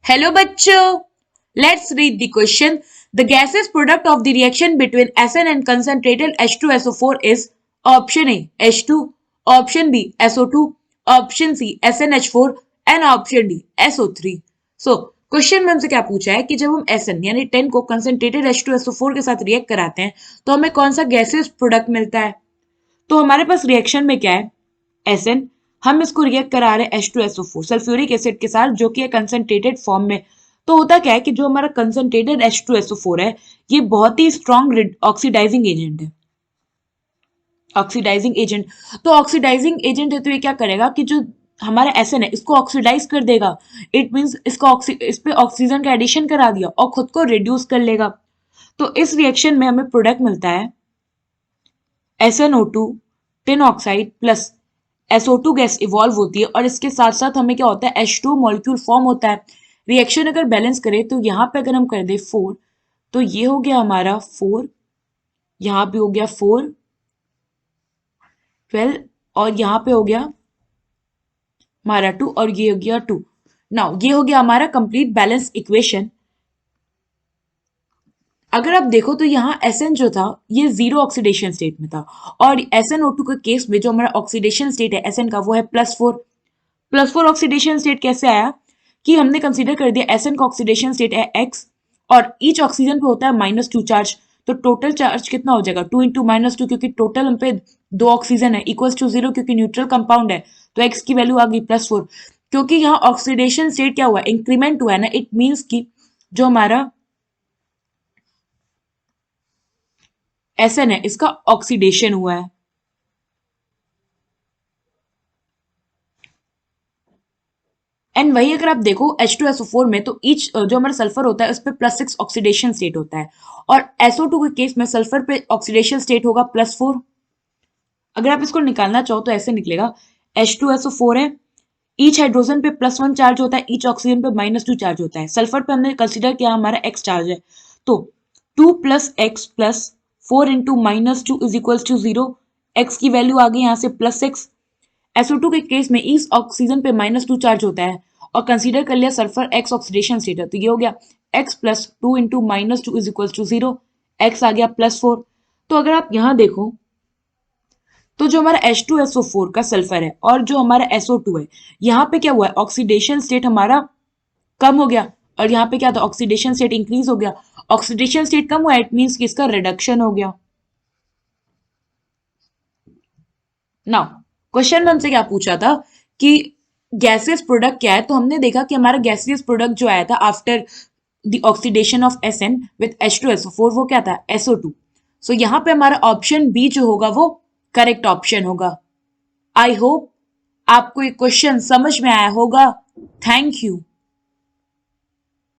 Hello bachcho, let's read the question. The gaseous product of the reaction between SN and concentrated H2SO4 is option A H2, option B SO2, option C SNH4 and option D SO3. So question में हमसे क्या पूछा है कि जब हम SN यानी 10 को कंसंट्रेटेड H2SO4 के साथ रिएक्ट कराते हैं तो हमें कौन सा गैसेस प्रोडक्ट मिलता है। तो हमारे पास रिएक्शन में क्या है, एसएन, हम इसको रिएक्ट करा रहे हैं H2SO4 सल्फ्यूरिक एसिड के साथ जो कि है कंसंट्रेटेड फॉर्म में। तो होता क्या है कि जो हमारा कंसंट्रेटेड H2SO4 है ये बहुत ही स्ट्रॉन्ग ऑक्सीडाइजिंग एजेंट है। ऑक्सीडाइजिंग एजेंट, तो ऑक्सीडाइजिंग एजेंट है तो ये क्या करेगा कि जो हमारा एसएन है इसको ऑक्सीडाइज कर देगा। इट मींस इसको इस पे ऑक्सीजन का एडिशन करा दिया और खुद को रिड्यूस कर लेगा। तो इस रिएक्शन में हमें प्रोडक्ट मिलता है SnO2 tin oxide plus SO2 gas evolve होती है और इसके साथ साथ हमें क्या होता है H2 मॉलिक्यूल फॉर्म होता है। रिएक्शन अगर बैलेंस करें तो यहाँ पे अगर हम कर दे 4 तो ये हो गया हमारा 4, यहाँ पे हो गया 4 12 और यहाँ पे हो गया हमारा 2 और ये हो गया 2। नाउ ये हो गया हमारा कंप्लीट बैलेंस इक्वेशन। अगर आप देखो तो यहाँ Sn जो था ये जीरो ऑक्सीडेशन स्टेट में था और SnO2 के केस में जो हमारा ऑक्सीडेशन स्टेट है Sn का वो है +4 ऑक्सीडेशन स्टेट कैसे आया कि हमने कंसीडर कर दिया Sn का ऑक्सीडेशन स्टेट है x और ईच ऑक्सीजन पे होता है -2 चार्ज। तो टोटल चार्ज कितना हो जाएगा 2 इंटू -2 क्योंकि टोटल हम पे 2 ऑक्सीजन है इक्वल्स टू 0 क्योंकि न्यूट्रल कंपाउंड है तो x की वैल्यू आ गई +4। क्योंकि यहाँ ऑक्सीडेशन स्टेट क्या हुआ इंक्रीमेंट हुआ है ना, इट मीन्स कि जो हमारा Sn है इसका ऑक्सीडेशन हुआ है। एंड वही अगर आप देखो H2SO4 में तो ईच जो हमारा सल्फर होता है उस पर +6 ऑक्सीडेशन स्टेट होता है और SO2 के केस में सल्फर पे ऑक्सीडेशन स्टेट होगा +4। अगर आप इसको निकालना चाहो तो ऐसे निकलेगा H2SO4 है, ईच हाइड्रोजन पे +1 चार्ज होता है, ईच ऑक्सीजन पे -2 चार्ज होता है। सल्फर पे हमने कंसिडर किया हमारा x चार्ज है तो 2 + x + 4 into -2 is equals to 0। x की वैल्यू आ गई यहाँ से +6। SO2 के केस में इस ऑक्सीजन पे -2 चार्ज होता है और कंसीडर कर लिया सल्फर x ऑक्सीडेशन स्टेट है तो ये हो गया x + 2 into -2 is equals to 0। x आ गया +4। तो अगर आप यहाँ देखो तो जो हमारा H2SO4 का सल्फर है और जो हमारा SO2 है यहाँ पे क्या हुआ है ऑक्सीडेशन स्टेट हमारा कम हो गया और यहाँ पे क्या था ऑक्सीडेशन स्टेट इंक्रीज हो गया। ऑक्सीडेशन स्टेट कम हुआ इट मीन्स कि इसका रिडक्शन हो गया। नाउ क्वेश्चन में हमसे क्या पूछा था कि गैसियस प्रोडक्ट क्या है, तो हमने देखा कि हमारा गैसियस प्रोडक्ट जो आया था after the oxidation of Sn with H2SO4 वो क्या था SO2। सो यहाँ पे हमारा ऑप्शन बी जो होगा वो करेक्ट ऑप्शन होगा। आई होप आपको ये क्वेश्चन समझ में आया होगा। Thank you.